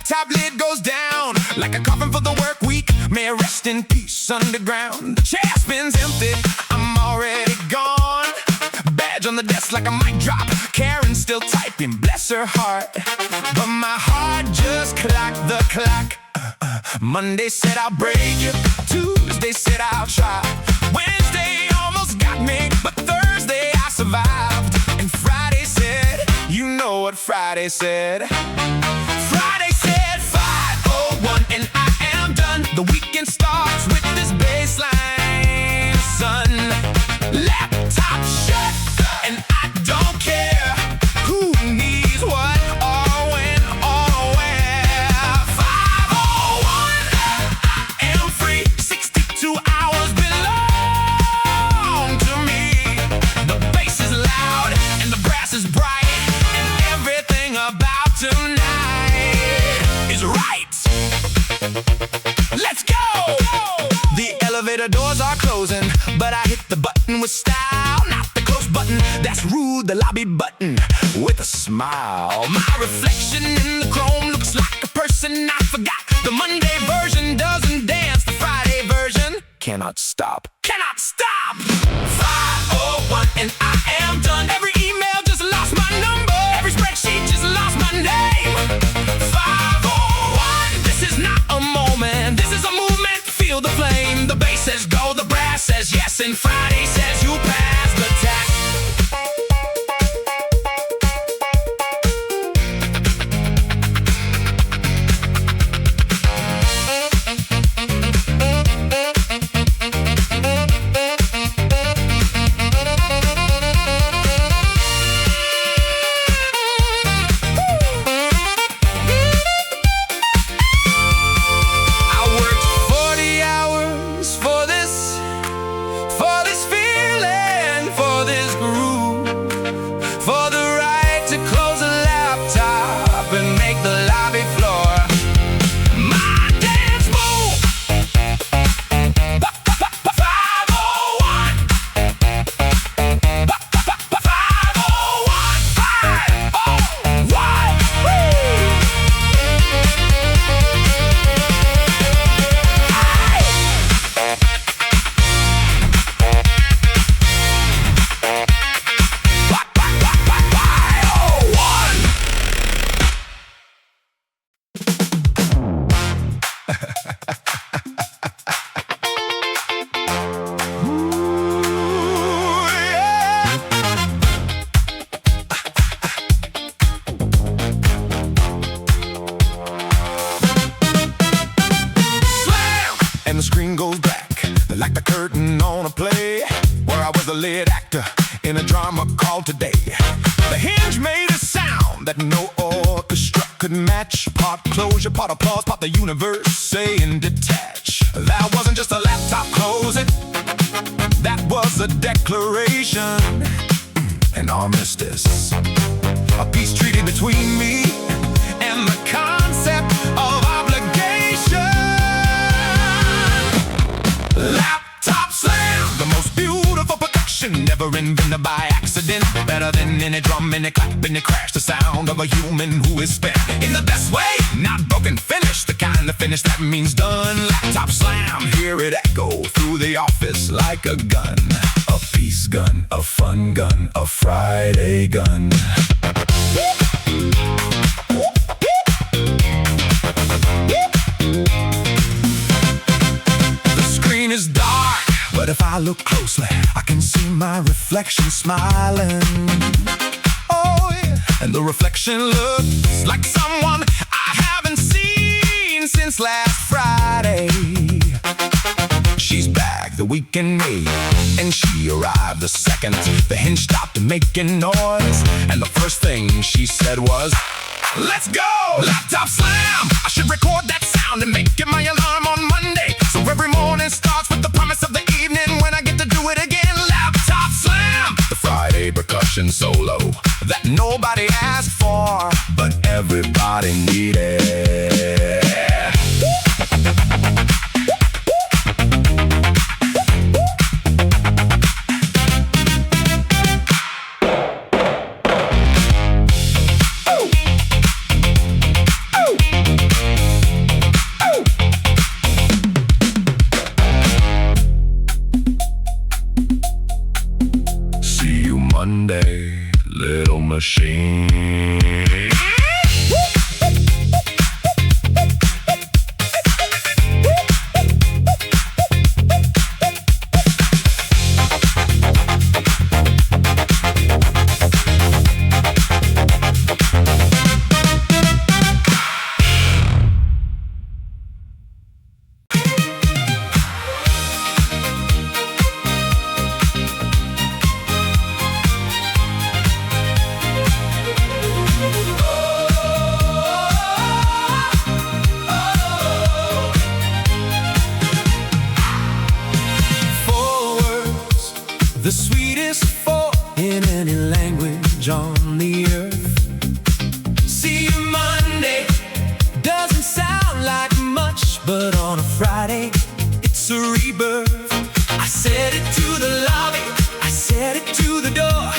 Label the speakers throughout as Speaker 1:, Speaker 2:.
Speaker 1: laptop lid goes down like a coffin for the work week. May it rest in peace underground. The chair spins empty, I'm already gone. Badge on the desk like a mic drop. Karen's still typing, bless her heart. But my heart just clocked the clock. Monday said I'll break you, Tuesday said I'll try, Wednesday almost got me, but Thursday I survived. And Friday said, you know what Friday said? Friday said 5:01 and I am done. The weekend starts with this baseline, son. Laptop shut and I don't care who needs what or when or where. 5:01, I am free. 62 hours belong to me. The bass is loud and the brass is bright, and everything about tonight is right. Let's go! The elevator doors are closing, but I hit the button with style. Not the close button, that's rude, the lobby button with a smile. My reflection in the chrome looks like a person I forgot. The Monday version doesn't dance, the Friday version cannot stop. Cannot stop! 5:01 and I am done. Every email just lost my number. Every spreadsheet just lost my name. 5:01, this is not a moment, this is a movement. Feel the flame, the bass says go, the brass says yes, and Friday says you pass the test. And the screen goes black like the curtain on a play where I was the lead actor in a drama called Today. The hinge made a sound that no orchestra could match. Part closure, part applause, part the universe saying detach. That wasn't just a laptop closing, that was a declaration, an armistice, a peace treaty between me and the concept of obligation. Laptop slam, the most beautiful production never invented by accident. Better than any drum, any clap, any crash. The sound of a human who is spent in the best way, not broken, finished. The kind of finish that means done. Laptop slam, hear it echo through the office like a gun. A peace gun, a fun gun, a Friday gun. Is dark, but if I look closely, I can see my reflection smiling. Oh yeah, and the reflection looks like someone I haven't seen since last Friday. She's back the weekend made, and she arrived the second the hinge stopped making noise. And the first thing she said was, "Let's go!" Laptop slam! I should record that sound and make it my alarm on Monday, so every morning starts with the promise of the evening when I get to do it again. Laptop slam! The Friday percussion solo that nobody asked for, but everybody needed. the sweetest for in any language on the earth. See you Monday doesn't sound like much, but on a Friday it's a rebirth. I said it to the lobby, I said it to the door,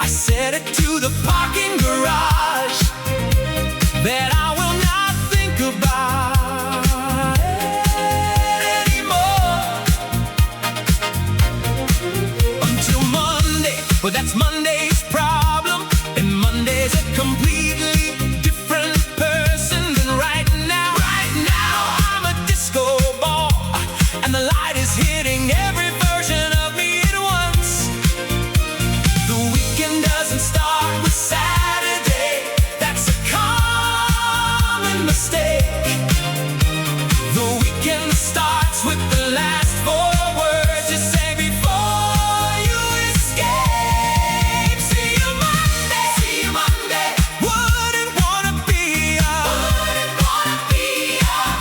Speaker 1: I said it to the parking garage, that I will not think about it anymore until Monday. But that's Monday's problem, and Monday's a completely different person than right now. Right now I'm a disco ball, and the light is hitting every version of me at once. The weekend doesn't start with Saturday, that's a common mistake. The weekend starts with the last 4 words you say before you escape. See you Monday, see you Monday. Wouldn't wanna be up, wouldn't wanna be up.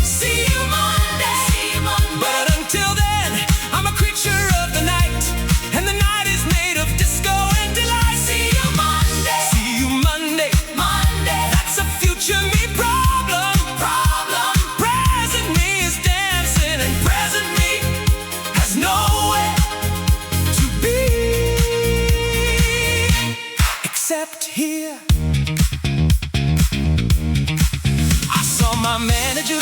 Speaker 1: See you Monday, see you Monday. But until then, I'm a creature of the night, and the night is made of disco and delight. See you Monday, see you Monday, Monday. That's a future me problem, problem. Present me is dancing, and present me has nowhere to be except here. I saw my manager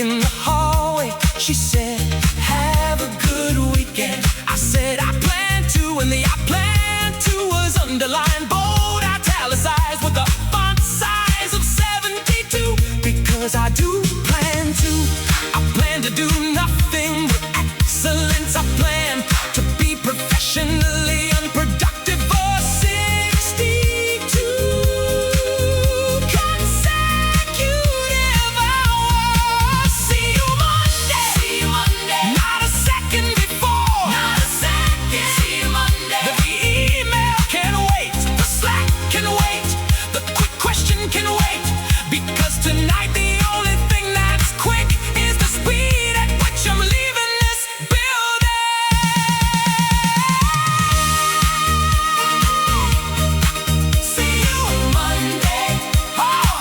Speaker 1: in the hallway. She said, have a good weekend. I said, I plan to, and the I plan to was underlined, bold, italicized with a font size of 72. Because I do plan to. I plan to do nothing but excellence. I plan to be professionally unproductive for 62 consecutive hours. See you Monday, see you Monday. Not a second before, not a second. See you Monday. The email can wait, the Slack can wait, the quick question can wait, because tonight the only thing that's quick is the speed at which I'm leaving this building. See you Monday, oh.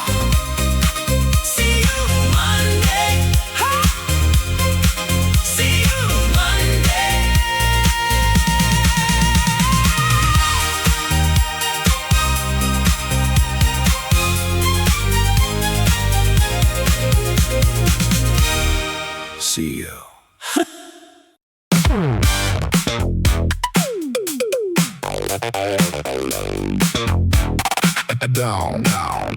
Speaker 1: See you Monday, oh. See you Monday. See you. Down, down.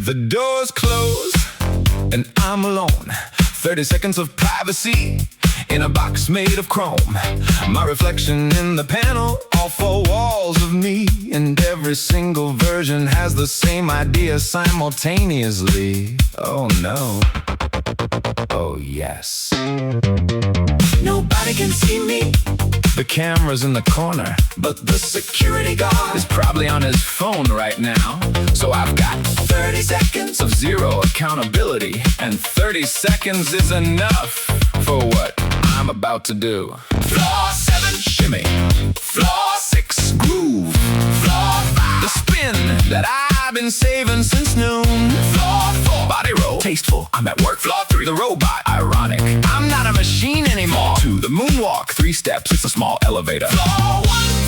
Speaker 1: The door's closed and I'm alone. 30 seconds of privacy in a box made of chrome. My reflection in the panel, all 4 walls of me, and every single version has the same idea simultaneously. Oh no. Oh yes. Nobody can see me. The camera's in the corner, but the security guard is probably on his phone right now. So I've got 30 seconds of zero accountability, and 30 seconds is enough for what I'm about to do. Floor 7, shimmy. Floor 6, groove. Floor 5, the spin that I've been saving since noon. Floor 4, body roll. Tasteful, I'm at work. Floor 3, the robot. Ironic, I'm not a machine anymore. 2, the moonwalk. 3 steps, it's a small elevator. Floor 1,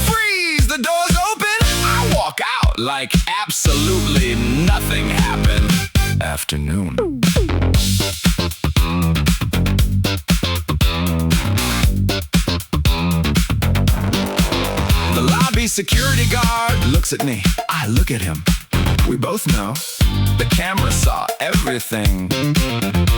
Speaker 1: freeze, the door's open. I walk out like absolutely nothing happened. Afternoon. The lobby security guard looks at me. I look at him. We both know the camera saw everything.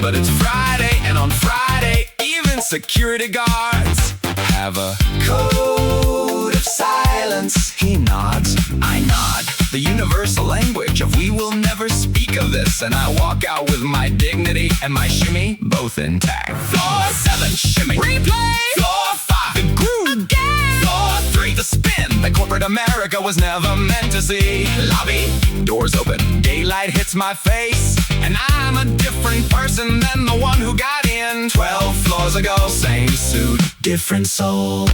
Speaker 1: But it's Friday, and on Friday, even security guards have a code of silence. He nods, I nod. the universal language of we will never speak of this. And I walk out with my dignity and my shimmy both intact. Floor 7, shimmy. Replay. Floor 5, the groove. Again. Floor 3, the spin that corporate America was never meant to see. Lobby, doors open, daylight hits my face, and I'm a different person than the one who got in 12 floors ago. Same suit, different soul.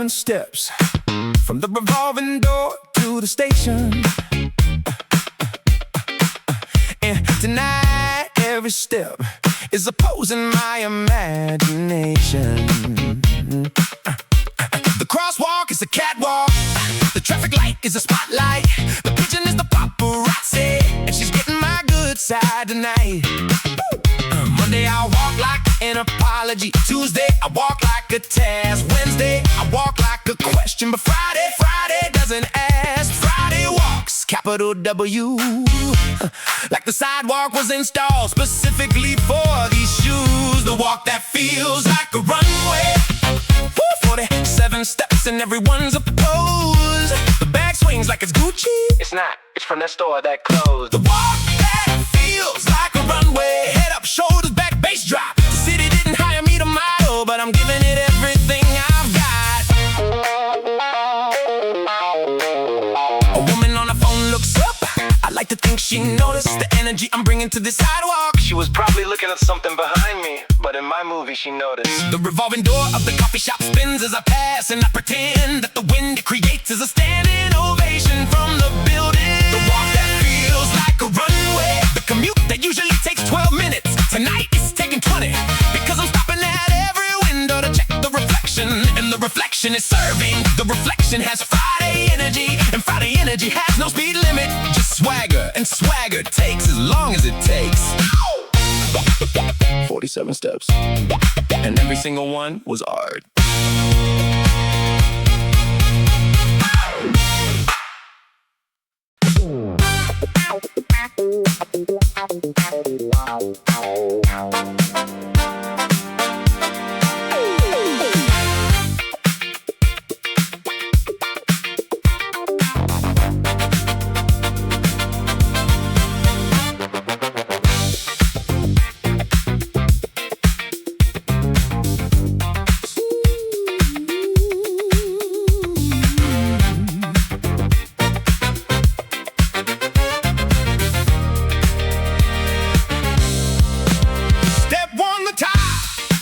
Speaker 1: Steps from the revolving door to the station, and tonight every step is opposing my imagination. The crosswalk is a catwalk, the traffic light is a spotlight, the pigeon is the paparazzi, and she's getting my good side tonight. Monday I walk like an apology, Tuesday I walk like a task, Wednesday I walk like a question, but Friday doesn't ask. Friday walks, capital W, like the sidewalk was installed specifically for these shoes. The walk that feels like a runway, 47 steps and everyone's a pose. The bag swings like it's Gucci. It's not, it's from that store that closed. The walk that feels like a runway, head up, shoulders back, bass drop. The city didn't hire me to model, but I'm giving it everything I've got. A woman on the phone looks up, I like to think she noticed the energy I'm bringing to this sidewalk. She was probably looking at something behind me, but in my movie she noticed. The revolving door of the coffee shop spins as I pass, and I pretend that the wind it creates is a standing ovation from the building. The walk that feels like a runway, the commute that usually takes 12 minutes, tonight it's taking 20, because I'm stopping at every window to check the reflection, and the reflection is serving. The reflection has Friday energy, and Friday energy has no speed limit, just swagger, and swagger takes as long as it takes. 47 steps, and every single one was art.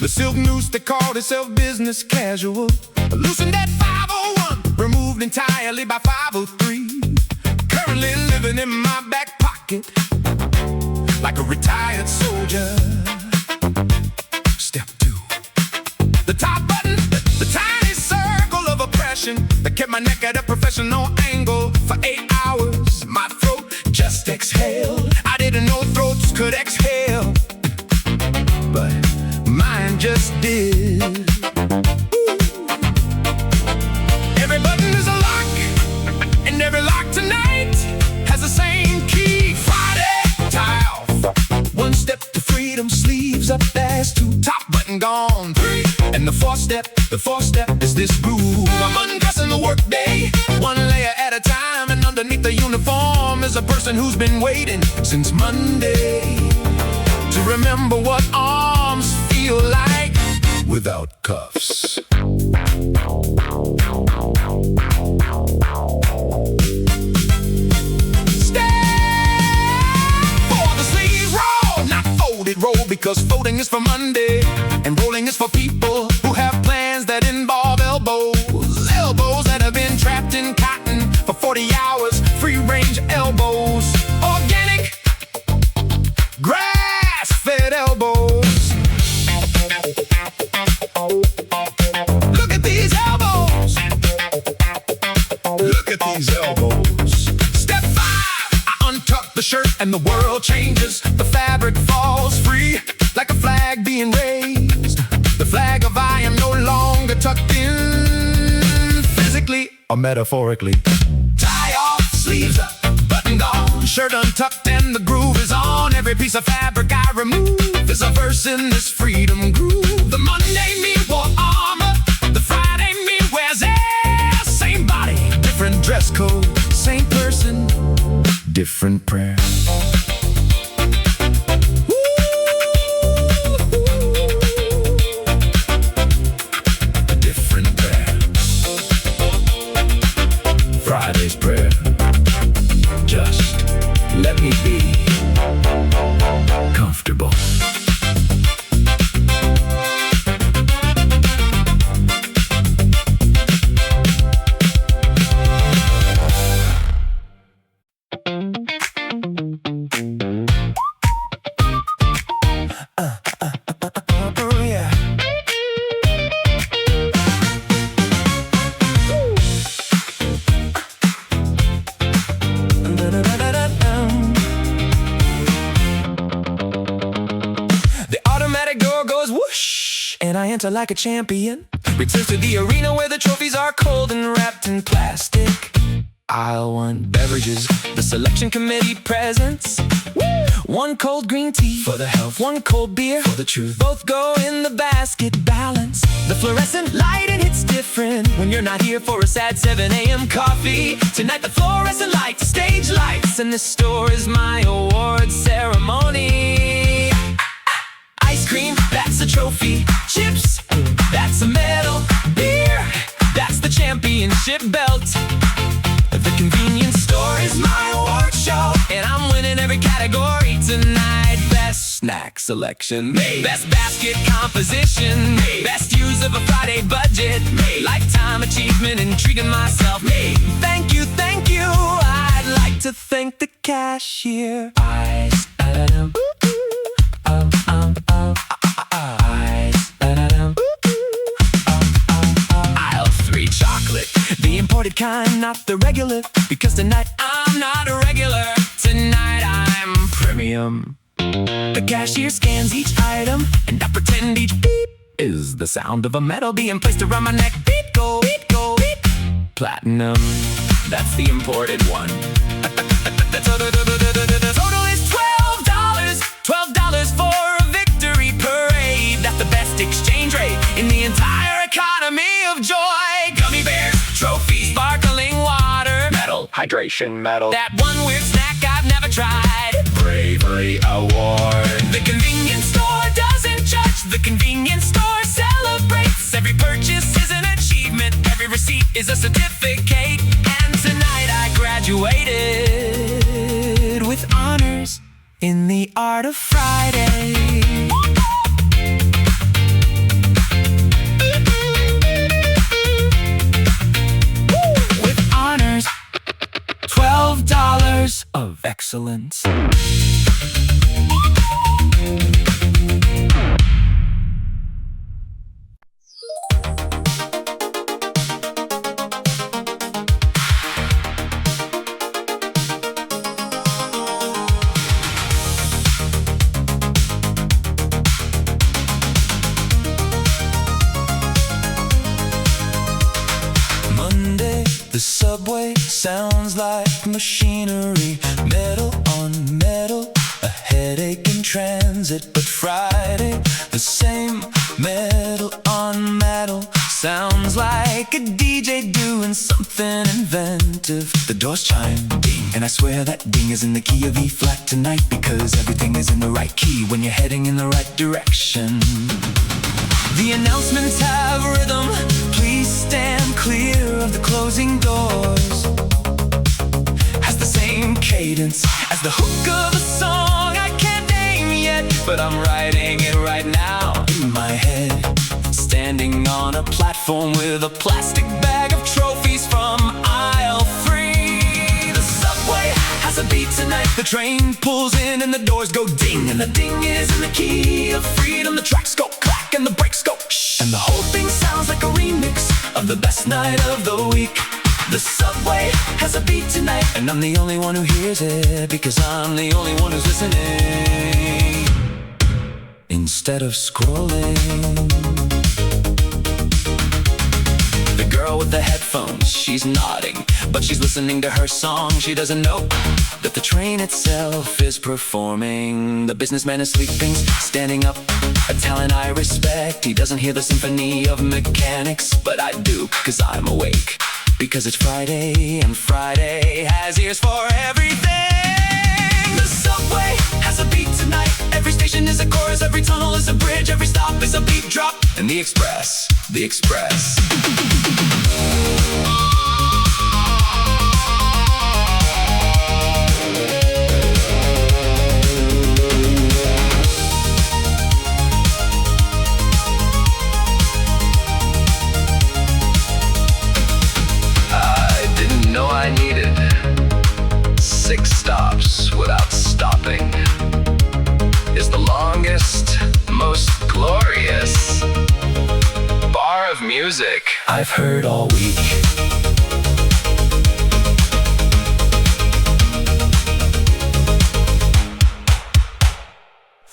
Speaker 1: The silk noose that called itself business casual, loosened at 501, removed entirely by 503. Currently living in my back pocket like a retired soldier. Step 2, the top button, the tiny circle of oppression that kept my neck at a professional angle for 8 hours. My throat just exhaled. I didn't know throats could exhale, but mine just did. Every button is a lock, and every lock tonight has the same key. Friday, tie off. 1 step to freedom, sleeves up, that's 2. Top button gone, 3. And the fourth step is this groove. I'm undressing the workday, 1 layer at a time, and underneath the uniform is a person who's been waiting since Monday to remember what arms feel like without cuffs. because voting is for Monday and rolling is for people who have plans that involve elbows. Elbows that have been trapped in cotton for 40 hours. Free range elbows. Organic, grass-fed elbows. Look at these elbows. Look at these elbows. Step 5, I untuck the shirt and the world changes. The fabric falls free like a flag being raised. The flag of I am no longer tucked in, physically or metaphorically. Tie off, sleeves up, button gone, shirt untucked and the groove is on. Every piece of fabric I remove is a verse in this freedom groove. The Monday me wore armor, the Friday me wears air. Same body, different dress code, same person, different prayer. Friday's prayer. Just let me be comfortable. Yeah. And I enter like a champion. Returns to the arena where the trophies are cold and wrapped in plastic. Aisle 1, beverages. The selection committee presents. One cold green tea for the health, one cold beer for the truth. Both go in the basket, balance. The fluorescent lighting hits different when you're not here for a sad 7 a.m. coffee. Tonight the fluorescent lights, stage lights, and this store is my award ceremony. Ice cream, that's a trophy. Chips, that's a medal. Beer, that's the championship belt. The convenience store is my award show, and I'm winning every category tonight. Best snack selection, best basket composition, best use of a Friday budget, lifetime achievement in treating myself. Thank you, thank you. I'd like to thank the cashier. Eyes, Aisle 3, chocolate, the imported kind, not the regular. Because tonight I'm not a regular. Tonight I'm premium. The cashier scans each item, and I pretend each beep is the sound of a medal being placed around my neck. Beep, go, beep, go, beep. Platinum, that's the imported one. The total is $12. $12 for a victory parade. That's the best exchange rate in the entire economy of joy. Gummy bears, trophies, sparkling water, medal, hydration medal. That one weird snack I've never tried, bravery award. The convenience store doesn't judge. The convenience store celebrates. Every purchase is an achievement. Every receipt is a certificate. And tonight I graduated with honors in the art of Friday. With honors, $12 of excellence. The subway sounds like machinery, metal on metal, a headache in transit. But Friday, the same metal on metal, sounds like a DJ doing something inventive. The doors chime, ding, and I swear that ding is in the key of E flat tonight, because everything is in the right key when you're heading in the right direction. The announcements have rhythm. Please stand clear of the closing doors. Has the same cadence as the hook of a song I can't name yet. but I'm writing it right now in my head. Standing on a platform with a plastic bag of trophies from aisle 3. The subway has a beat tonight. The train pulls in and the doors go ding, and the ding is in the key of freedom. The tracks go clack and the brakes go shh, and the whole thing sounds like a remix of the best night of the week. The subway has a beat tonight, and I'm the only one who hears it, because I'm the only one who's listening instead of scrolling. The girl with the headphones, she's nodding, but she's listening to her song. She doesn't know that the train itself is performing. The businessman is sleeping, standing up, a talent I respect. He doesn't hear the symphony of mechanics, but I do, cause I'm awake. Because it's Friday, and Friday has ears for everything. The subway has a beat tonight. Every station is a chorus, every tunnel is a bridge, every stop is a beat drop. And the express. I needed 6 stops without stopping. Is the longest, most glorious bar of music I've heard all week.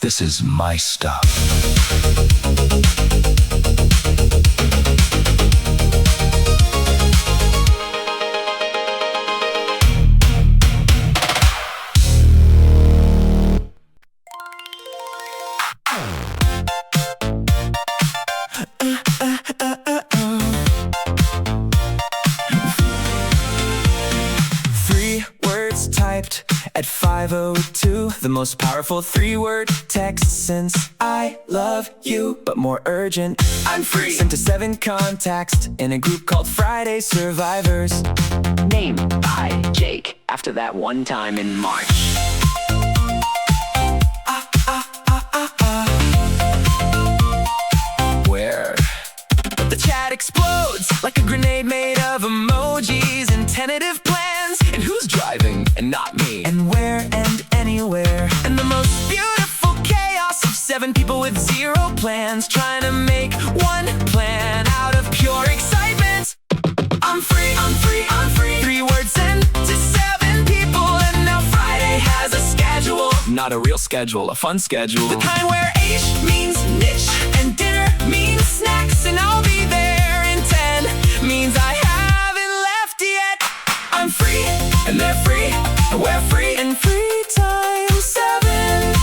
Speaker 1: This is my stop. At 5:02, the most powerful 3-word text since I love you, but more urgent. I'm free. Sent to 7 contacts in a group called Friday Survivors. Named by Jake after that one time in March. Where the chat explodes like a grenade made of emojis and tentative plans. And who's driving and not me? And where and anywhere. And the most beautiful chaos of 7 people with 0 plans, trying to make one plan out of pure excitement. I'm free, I'm free, I'm free. 3 words sent to 7 people, and now Friday has a schedule. Not a real schedule, a fun schedule. The kind where H means niche and dinner means snacks, and I'll be there in 10 means I haven't left yet. I'm free, and they're free, and we're free, and free times 7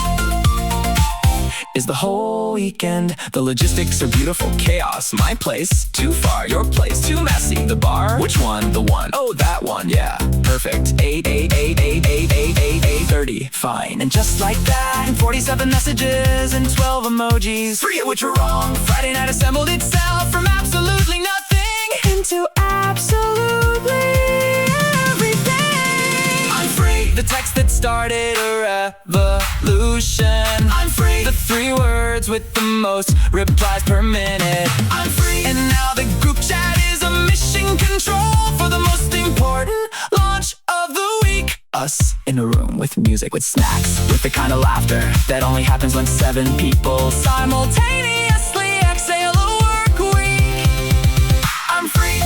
Speaker 1: is the whole weekend. The logistics are beautiful chaos. My place, too far. Your place, too messy. The bar, which one? The one. Oh, that one, yeah. Perfect. 8:30. Fine. And just like that, 47 messages and 12 emojis, 3 of which were wrong. Friday night assembled itself from absolutely nothing into absolutely everything. I'm free. The text that started a revolution. I'm free. The 3 words with the most replies per minute. I'm free. And now the group chat is a mission control for the most important launch of the week. Us in a room with music, with snacks, with the kind of laughter that only happens when 7 people simultaneously exhale a work week. I'm free.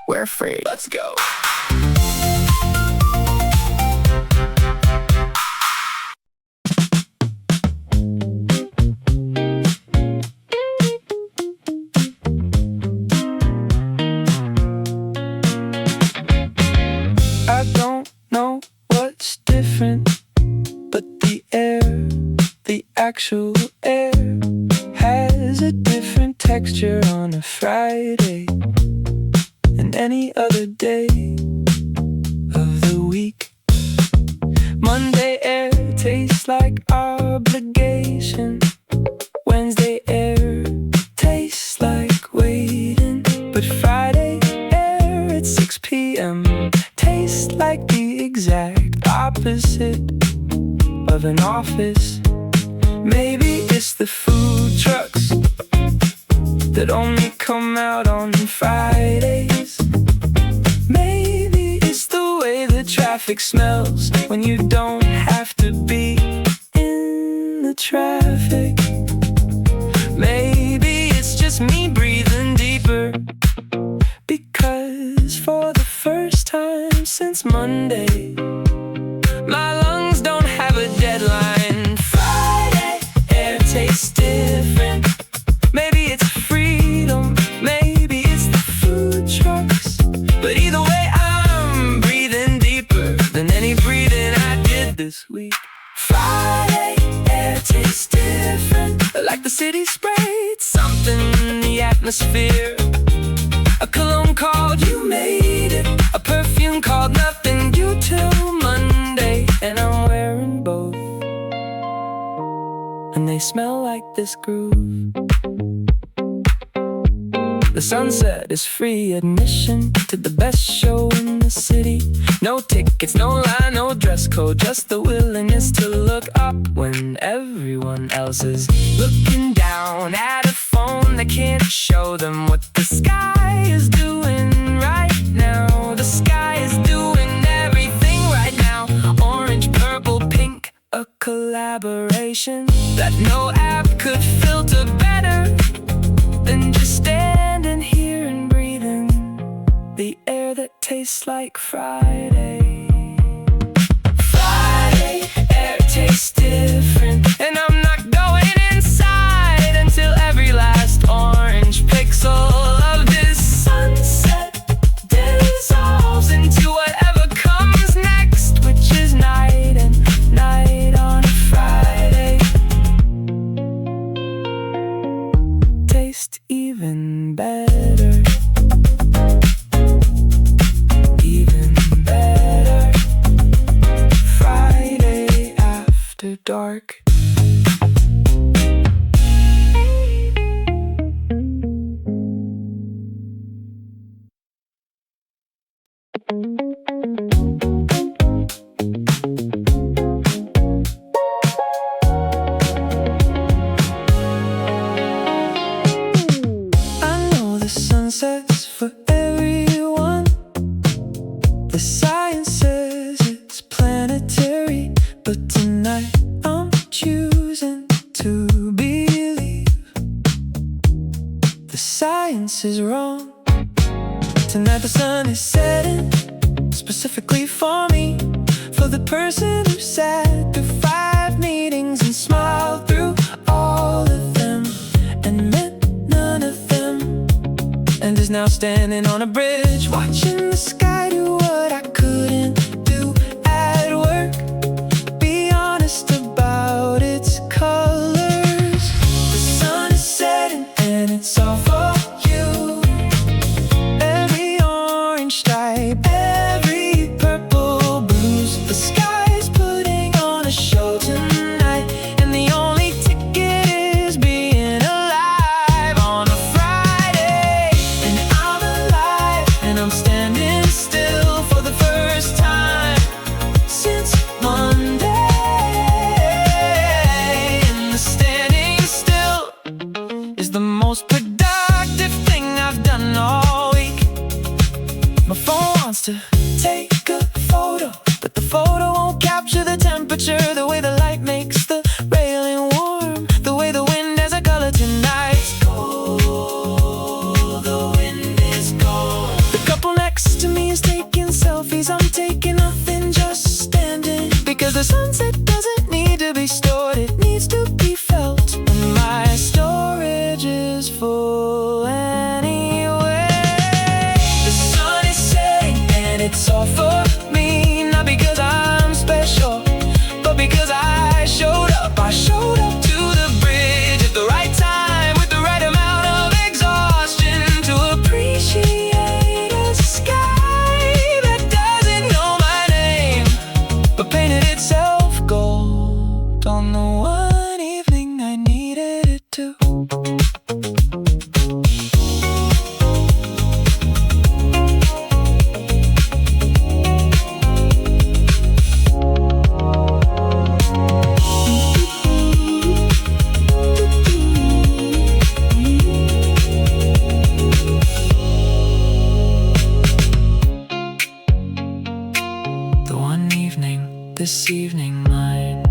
Speaker 1: We're free. Let's go.
Speaker 2: I don't know what's different, but the air, the actual air, has a different texture on a Friday than any other day of the week. Monday air tastes like obligation. Wednesday air tastes like waiting. But Friday air at 6 p.m. tastes like the exact opposite of an office. Maybe it's the food trucks that only come out on Fridays. Maybe it's the way the traffic smells when you don't have to be in the traffic. Maybe it's just me breathing deeper, because for the first time since Monday, my lungs don't have a deadline. Friday, air tastes different. Maybe it's freedom, maybe it's the food trucks. But either way, I'm breathing deeper than any breathing I did this week. Friday, air tastes different, like the city sprayed something in the atmosphere. A cologne called You Made It, a perfume called Nothing Due Till Monday. And I'm wearing both, and they smell like this groove. The sunset is free admission to the best show in the city. No tickets, no line, no dress code, just the willingness to look up when everyone else is looking down at a phone that can't show them what the sky is doing right now. The sky is doing everything right now. Orange, purple, pink, a collaboration that no app could filter better than just standing here and breathing the air that tastes like Friday. Friday, air tastes different, and I'm not going inside until every last orange pixel of this sunset dissolves into whatever comes next, which is night and night on a Friday. Taste even better, even better. Friday after dark. I know the sunset's for everyone. The science says it's planetary, but tonight I'm choosing to believe the science is wrong. Tonight the sun is setting specifically for me, for the person who sat through 5 meetings and smiled through all of them and meant none of them, and is now standing on a bridge watching the sky do what I couldn't do at work. Be honest about its colors. The sun is setting and it's all for you. Every orange stripe, every purple bruise. The sky's putting on a show tonight, and the only ticket is being alive on a Friday. And I'm alive, and I'm standing still. this evening mine.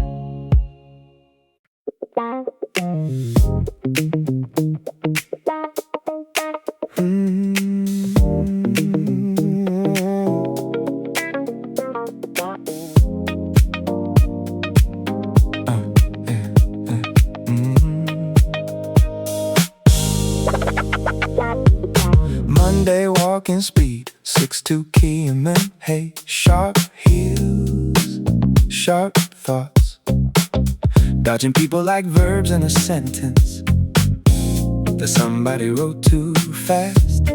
Speaker 1: Monday walking speed, 6'2" key and then hey, sharp heels, sharp thoughts, dodging people like verbs in a sentence that somebody wrote too fast.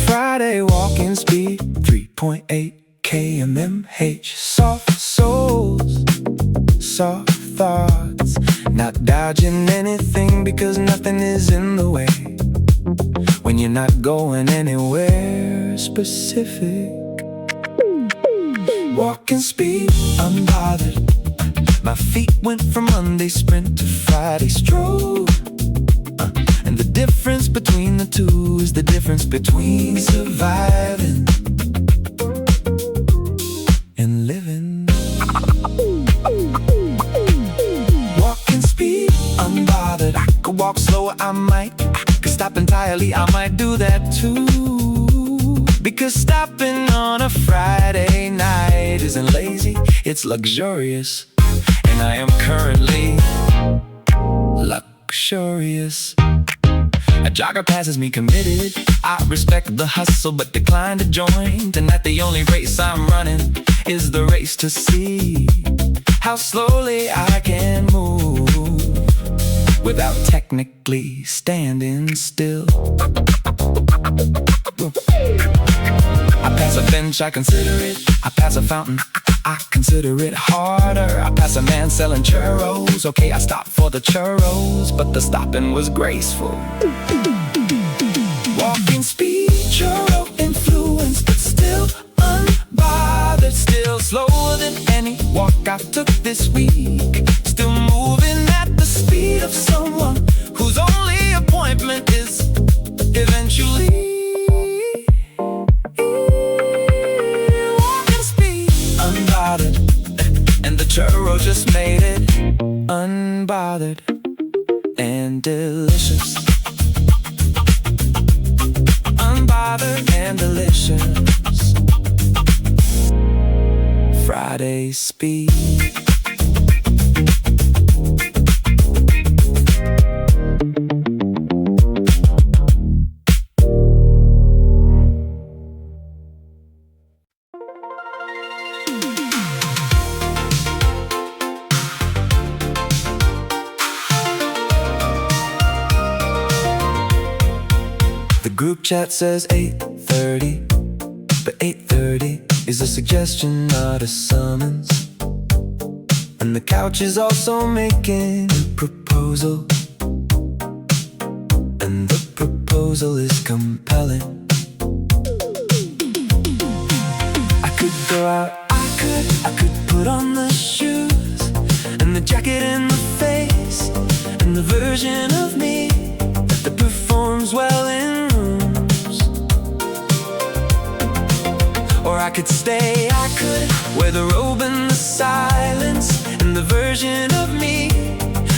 Speaker 1: Friday walking speed, 3.8 kmh, soft souls, soft thoughts, not dodging anything because nothing is in the way when you're not going anywhere specific. Walking speed, unbothered, my feet went from Monday sprint to Friday stroll. And the difference between the two is the difference between surviving and living. Walking speed, unbothered, I could walk slower, I could stop entirely, I might do that too. Because stopping on a Friday night isn't lazy, it's luxurious. And I am currently luxurious. A jogger passes me committed, I respect the hustle but decline to join. Tonight the only race I'm running is the race to see how slowly I can move without technically standing still. I pass a bench, I consider it. I pass a fountain, I consider it harder. I pass a man selling churros. Okay, I stopped for the churros, but the stopping was graceful. Walking speed, churro influence, but still unbothered. Still slower than any walk I took this week. Still moving at the speed of someone whose only appointment is eventually. Walking speed, unbothered, and the churro just made it unbothered and delicious. Unbothered and delicious. Friday speed. The group chat says 8:30, but 8:30 is a suggestion, not a summons. And the couch is also making a proposal, and the proposal is compelling. I could go out, I could put on the shoes and the jacket and the face and the version of me that performs well in rooms. Or I could stay, I could wear the robe and the silence and the version of me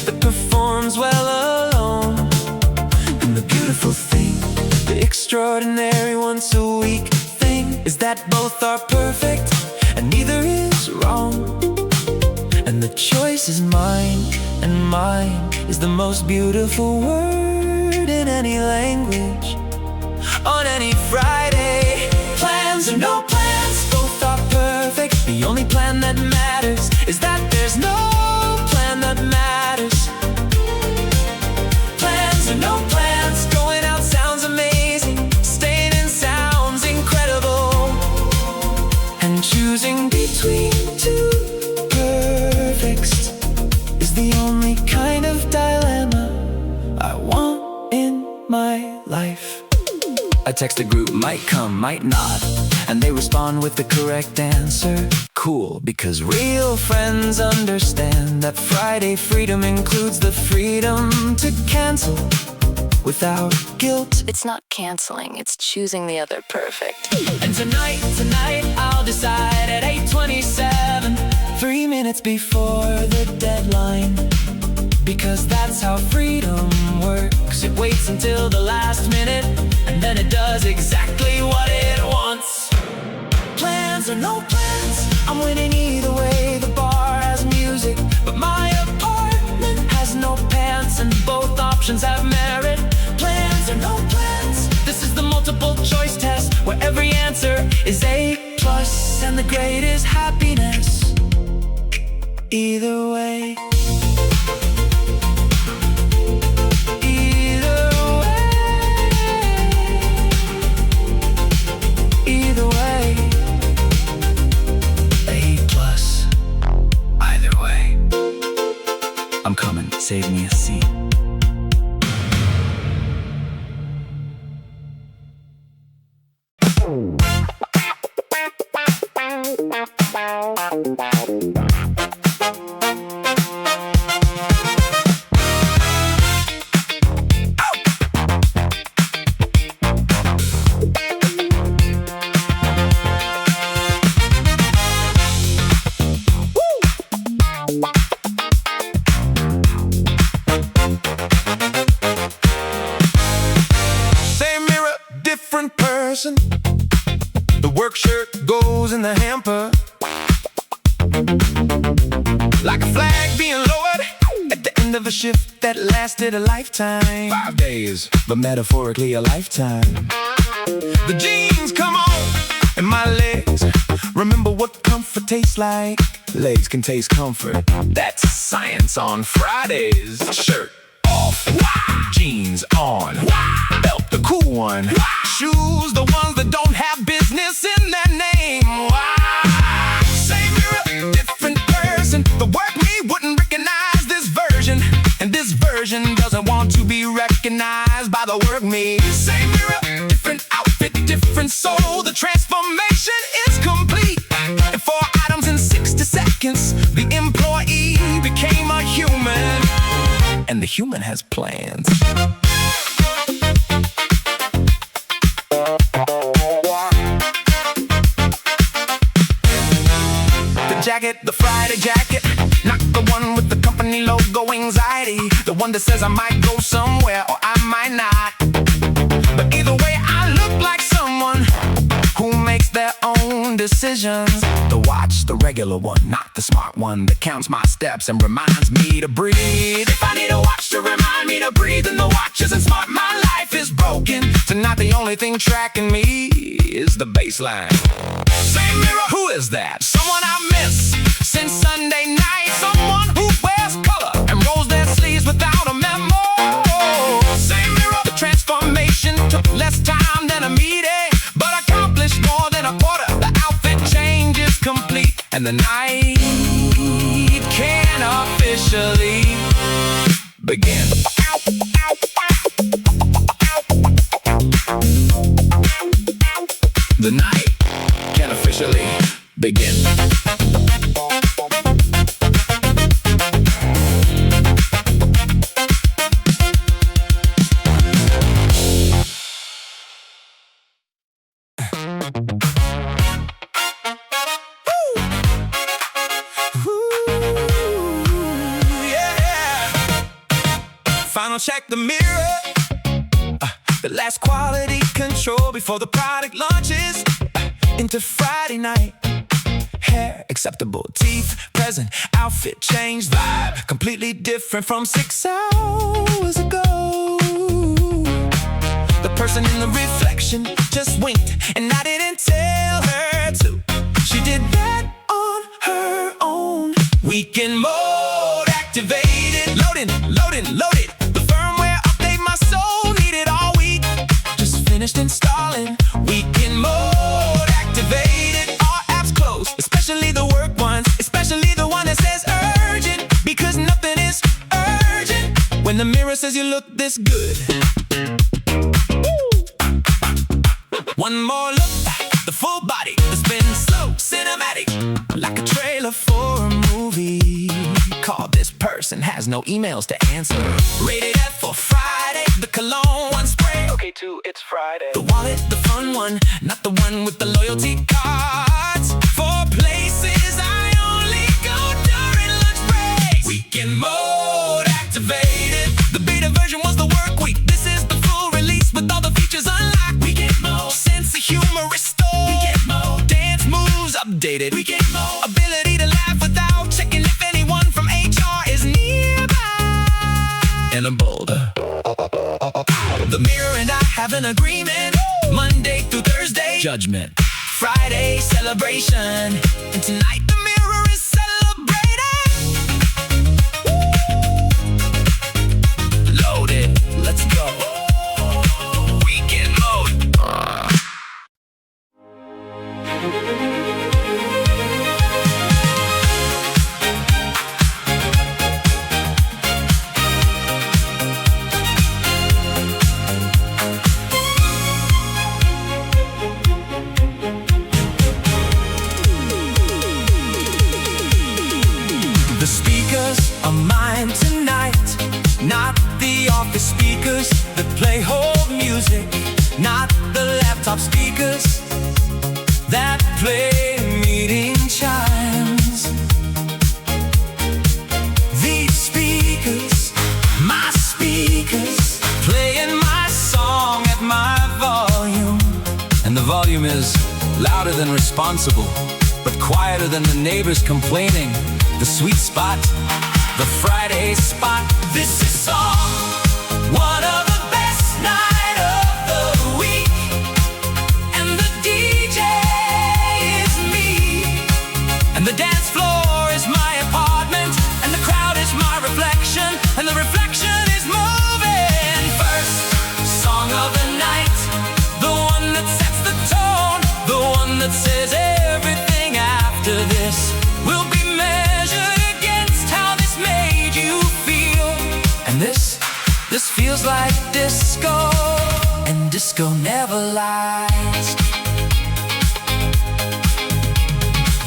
Speaker 1: that performs well alone. And the beautiful thing, the extraordinary once a week thing, is that both are perfect and neither is wrong. And the choice is mine, and mine is the most beautiful word in any language. On any Friday, plans or no plans, both are perfect. The only plan that matters is that there's no plan that matters. Plans or no plans, going out sounds amazing, staying in sounds incredible, and choosing between two perfects is the only kind of dilemma I want in my life. A text group might come, might not, and they respond with the correct answer. Cool, because real friends understand that Friday freedom includes the freedom to cancel
Speaker 2: without guilt.
Speaker 3: It's not canceling, it's choosing the other perfect.
Speaker 2: And tonight, I'll decide at 8:27, 3 minutes before the deadline. Because that's how freedom works. It waits until the last minute, and then it does exactly what it wants. Plans or no plans, I'm winning either way. The bar has music, but my apartment has no pants, and both options have merit. Plans or no plans, this is the multiple choice test, where every answer is A+, and the grade is happiness. Either way. I'm coming, save me a seat.
Speaker 1: The work shirt goes in the hamper, like a flag being lowered at the end of a shift that lasted a lifetime. 5 days, but metaphorically a lifetime. The jeans come on, and my legs remember what comfort tastes like. Legs can taste comfort, that's science on Fridays. Shirt off, jeans on, belt the cool one, shoes the ones that don't have business in their name. Same mirror, different person. The work me wouldn't recognize this version, and this version doesn't want to be recognized by the work me. Same mirror, different outfit, different soul. The transformation is complete. In 4 items in 60 seconds, the employee became a human, and the human has plans. The jacket, the Friday jacket, not the one with the company logo anxiety, the one that says I might go somewhere or I might not. But either way, I look like someone who makes their own decisions. The watch, the regular one, not the smart one that counts my steps and reminds me to breathe. If I need a watch to remind me to breathe, then the watch isn't smart. My life is broken. Tonight the only thing tracking me is the baseline. Same mirror, who is that? Someone I miss since Sunday night. Someone who wears color and rolls their sleeves without a memo. Same mirror, the transformation took less time than a meeting, but accomplished more than a quarter. The outfit change is complete, and the night can officially begin. The night can officially begin. Final check the mirror, the last quality control before the product launches into Friday night. Hair acceptable, teeth present, outfit change, vibe completely different from 6 hours ago. The person in the reflection just winked, and I didn't tell her to. She did that on her own. Weekend mode activated, loading, loaded. The firmware update my soul needed all week. Just finished installing. Weekend mode activated. All apps closed, especially the work ones, especially the one that says urgent, because nothing is urgent when the mirror says you look this good. One more look, the full body, the spin slow, cinematic, like a trailer for a movie. Call this person, has no emails to answer. Rated F for Friday, the cologne, one spray.
Speaker 2: Okay, two, it's Friday.
Speaker 1: The wallet, the fun one, not the one with the loyalty cards. For places I only go during lunch breaks. Weekend mode activated. The beta version was the work week. This is the full release with all the features unlocked. Weekend mode, sense of humor restored. Weekend mode, dance moves updated. Weekend mode, ability to laugh without checking if anyone from HR is nearby. And I'm bold. The mirror and I have an agreement. Monday through Thursday, judgment. Friday, celebration. And tonight the mirror is celebrating. Loaded, let's go. Weekend mode. The speakers are mine tonight, not the office speakers that play whole music, not the laptop speakers that play meeting chimes. These speakers, my speakers, playing my song at my volume. And the volume is louder than responsible, but quieter than the neighbors complaining. The sweet spot, the Friday spot. This is song, one of the best night of the week. And the DJ is me. And the dance floor is my apartment. And the crowd is my reflection. And the reflection is moving. First song of the night, the one that sets the tone, the one that says everything after this will be measured against how this made you feel. And this feels like disco, and disco never lies.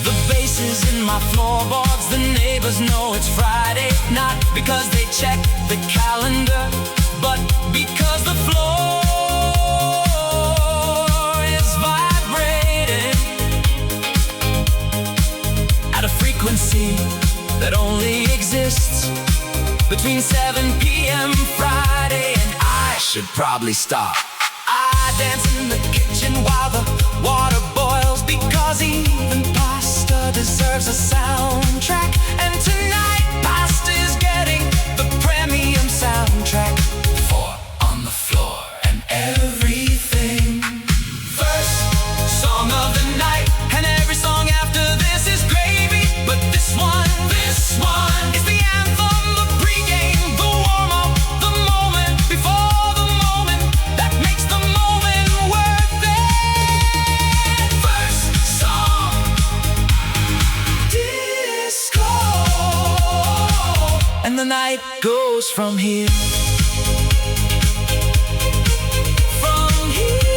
Speaker 1: The bass is in my floorboards, the neighbors know it's Friday, not because they check the calendar, but because the floor is vibrating at a frequency that only exists between 7 p.m. Friday, and I should probably stop. I dance in the kitchen while the water boils, because even pasta deserves a soundtrack. And tonight pasta is getting the premium soundtrack. 4 on the floor and everything. First song of the night, and every song after this is gravy. But this one is the anthem, the pregame, the warm-up, the moment before the moment that makes the moment worth it. First song, disco, and the night goes from here. From here,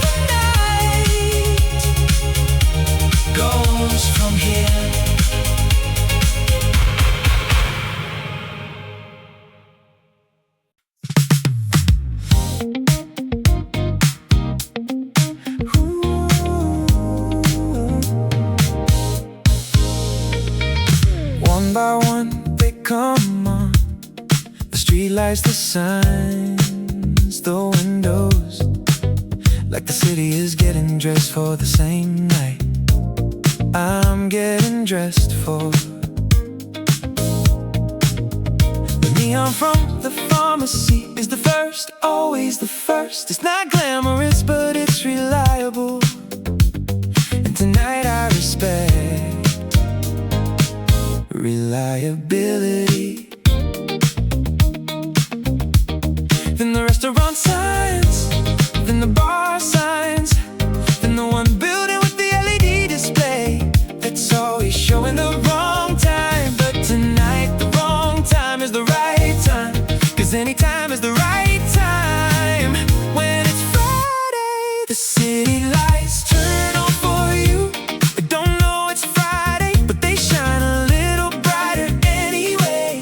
Speaker 1: the night goes from here. One by one they come on, the streetlights, the signs, the windows, like the city is getting dressed for the same night I'm getting dressed for. The neon from the pharmacy is the first, always the first. It's not glamorous, but it's reliable, and tonight I respect reliability. Then the restaurant signs, then the bar signs, then the one building with the LED display that's always showing the wrong time. But tonight the wrong time is the right time, 'cause any time is the right time. When it's Friday, the city lights turn on for you. I don't know it's Friday, but they shine a little brighter anyway.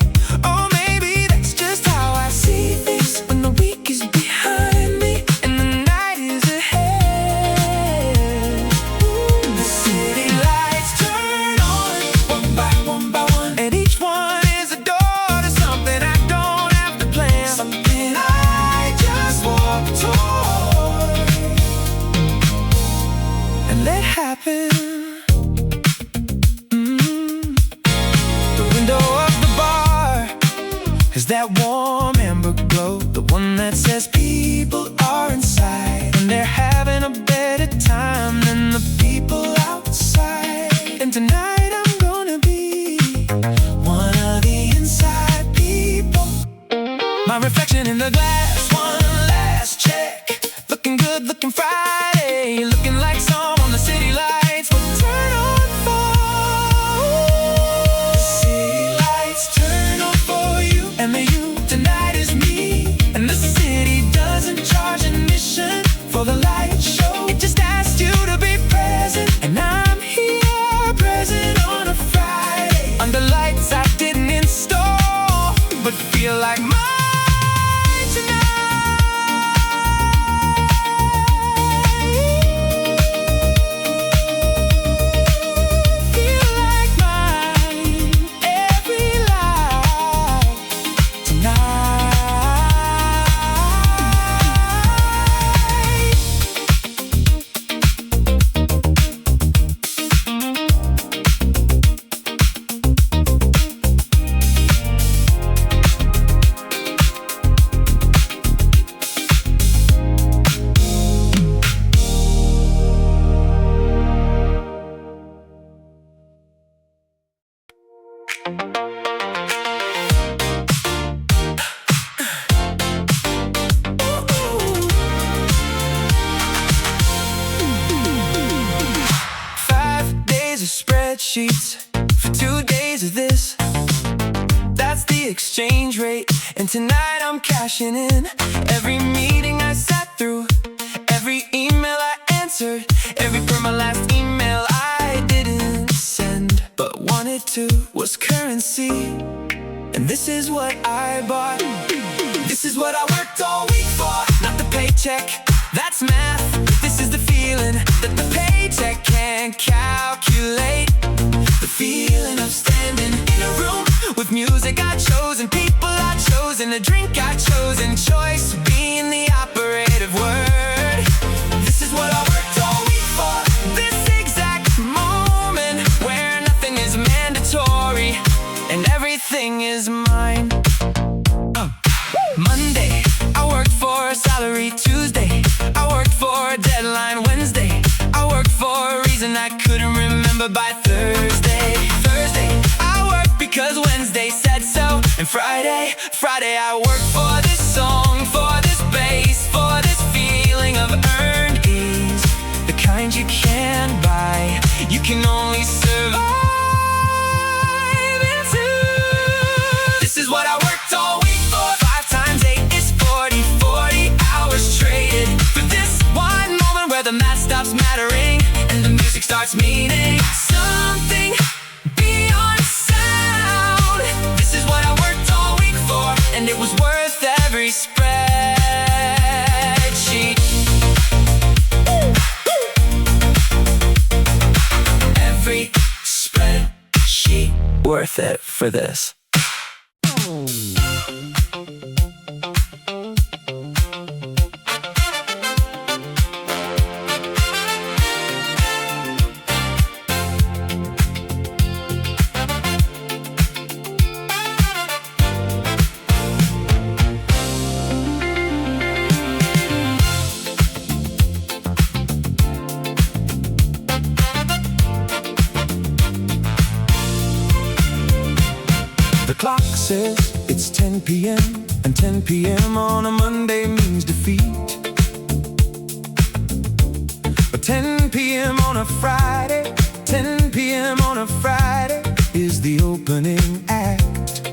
Speaker 2: that warm amber glow, the one that says people are inside and they're having a better time than the people outside. And tonight I'm gonna be one of the inside people. My reflection in the glass, one last check. Looking good, looking Friday, looking like some on the city lights will turn on for. The city lights turn on for you, and the you tonight is me. And the city doesn't charge admission for the light show. It just asks you to be present, and I'm here present on a Friday under lights I didn't install, but feel like mine tonight. Feel like mine every light tonight. 5 days of spreadsheets for 2 days of this. That's the exchange rate, and tonight I'm cashing in. Every meeting I sat through, every email I answered, every per my last email I didn't send but wanted to was currency. And this is what I bought. This is what I worked all week for. Not the paycheck, that's math. This is the feeling that the paycheck can't calculate. The feeling of standing in a room with music I chose and people I chose and a drink I chose, and choice being the operative word. This is what I worked all week for. This exact moment where nothing is mandatory and everything is mine. Monday, I worked for a salary. Tuesday, I worked for a deadline. Wednesday, I worked for a reason I couldn't remember by Thursday. Thursday, I worked because Wednesday said so. And Friday, I worked for this song, for this bass, for this feeling of earned ease, the kind you can't buy, you can only survive into. This is what I worked all week for. 5 times 8 is 40, 40 hours traded for this one moment where the math stops mattering and the music starts meaning something beyond sound. This is what I worked all week for, and it was worth every spreadsheet. Every spreadsheet worth it for this. The clock says it's 10 p.m. and 10 p.m. on a Monday means defeat. But 10 p.m. on a Friday, 10 p.m. on a Friday is the opening act.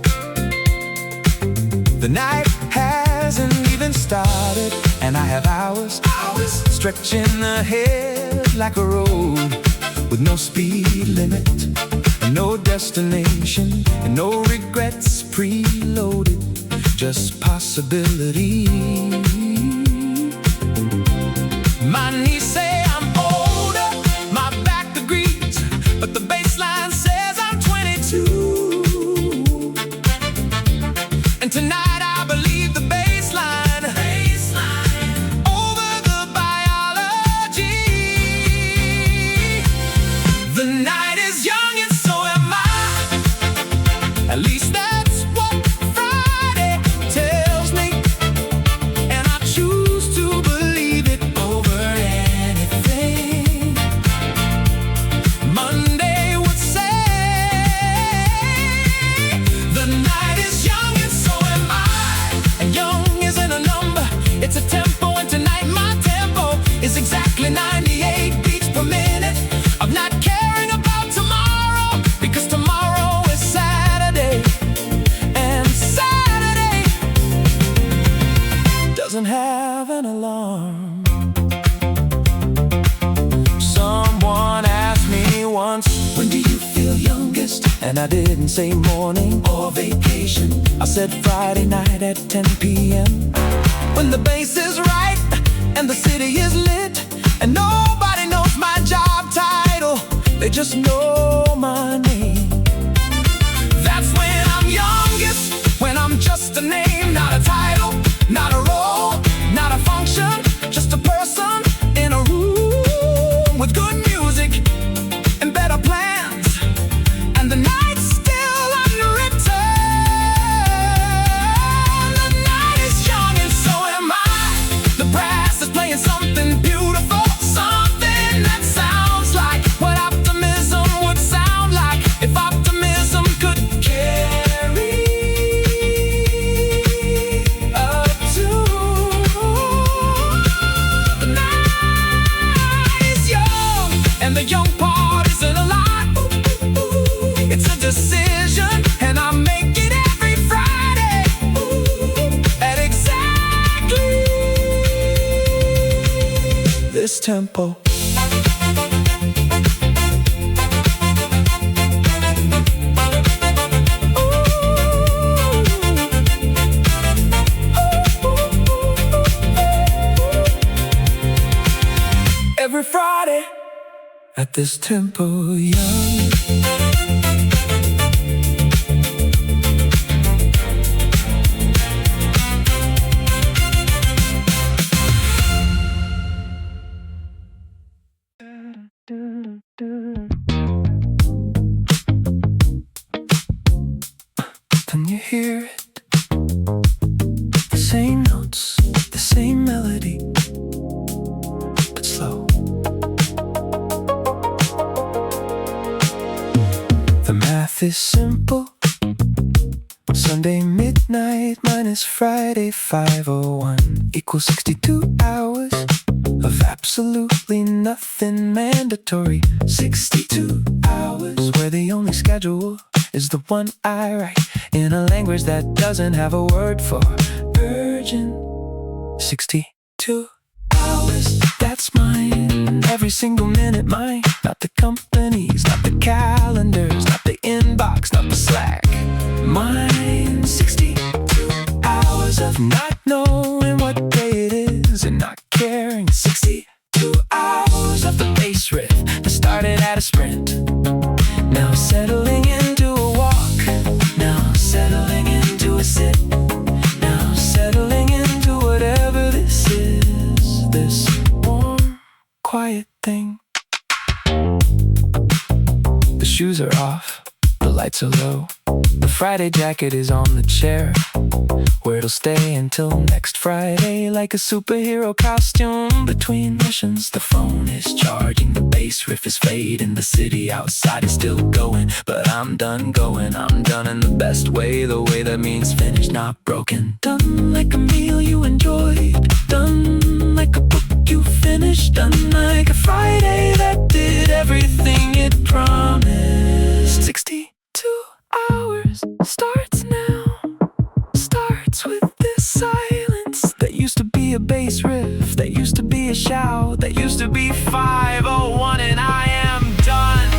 Speaker 2: The night hasn't even started, and I have hours stretching ahead like a road with no speed limit, no destination, and no regrets preloaded, just possibility. My knees say I'm older, my back agrees, but the baseline says I'm 22. And tonight I believe the baseline over the biology. The night is young and so am I. At least that's what Friday And I didn't say morning or vacation, I said Friday night at 10 p.m. When the bass is right and the city is lit, and nobody knows my job title, they just know my name. That's when I'm youngest, when I'm just a name, not a title, not a role, not a function, just a person in a room with good music and better plans, and the night's still unwritten. The night is young and so am I. The brass is playing something beautiful, something that sounds like what optimism would sound like if optimism could carry up to. The night is young and the young part isn't a lot. It's a decision, and I make it every Friday at exactly this tempo. Every Friday at this tempo, young. Can you hear it? The same notes, the same melody, but slow. The math is simple. Sunday midnight minus Friday 5:01 equals 62 hours of absolutely nothing mandatory. 62 hours where the only schedule is the one I write in a language that doesn't have a word for urgent. 62 hours, that's mine. Every single minute mine. Not the companies, not the calendars, not the inbox, not the Slack. Mine. 62 hours of not knowing what day it is and not caring. 62 hours of the bass riff that started at a sprint, now settling into a walk, now settling into a sit, now settling into whatever this is, this warm, quiet thing. The shoes are off, the lights are low, the Friday jacket is on the chair, where it'll stay until next Friday, like a superhero costume between missions. The phone is charging, the bass riff is fading, the city outside is still going, but I'm done going. I'm done in the best way, the way that means finished, not broken. Done like a meal you enjoyed, done like a book you finished, done like a Friday that did everything it promised. 62 hours starts now, starts with this silence that used to be a bass riff, that used to be a shout, that used to be 5:01, and I am done.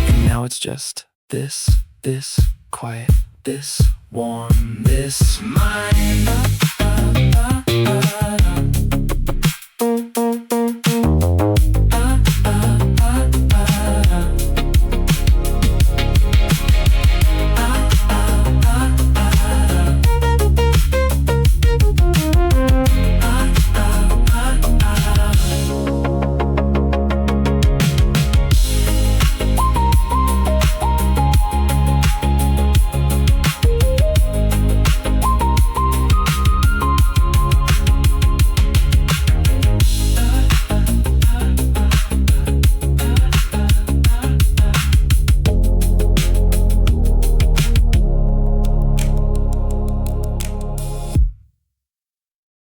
Speaker 2: And now it's just this quiet, this warm, this mine.